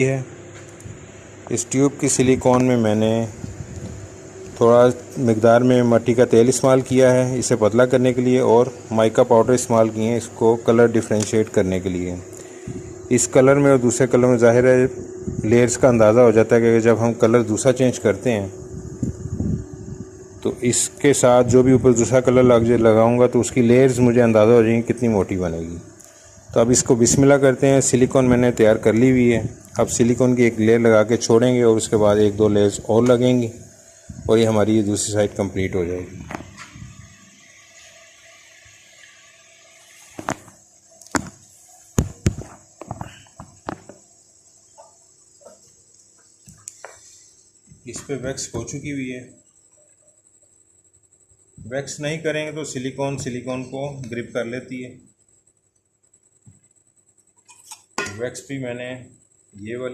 है। इस ट्यूब की सिलिकॉन में मैंने थोड़ा मिकदार में मिट्टी का तेल इस्तेमाल किया है इसे पतला करने के लिए, और माइका पाउडर इस्तेमाल किए हैं इसको कलर डिफरेंशिएट करने के लिए। इस कलर में और दूसरे कलर में ज़ाहिर है लेयर्स का अंदाज़ा हो जाता है कि जब हम कलर दूसरा चेंज करते हैं तो इसके साथ जो भी ऊपर दूसरा कलर लगाऊंगा तो उसकी लेयर्स मुझे अंदाज़ा हो जाएगी कितनी मोटी बनेगी। तो अब इसको बिस्मिल्लाह करते हैं। सिलिकॉन मैंने तैयार कर ली हुई है। अब सिलिकॉन की एक लेयर लगा के छोड़ेंगे और उसके बाद एक दो लेयर्स और लगेंगी और ये हमारी ये दूसरी साइड कंप्लीट हो जाएगी। इस पे वैक्स हो चुकी हुई है। वैक्स नहीं करेंगे तो सिलिकॉन को ग्रिप कर लेती है। वैक्स भी मैंने ये वाली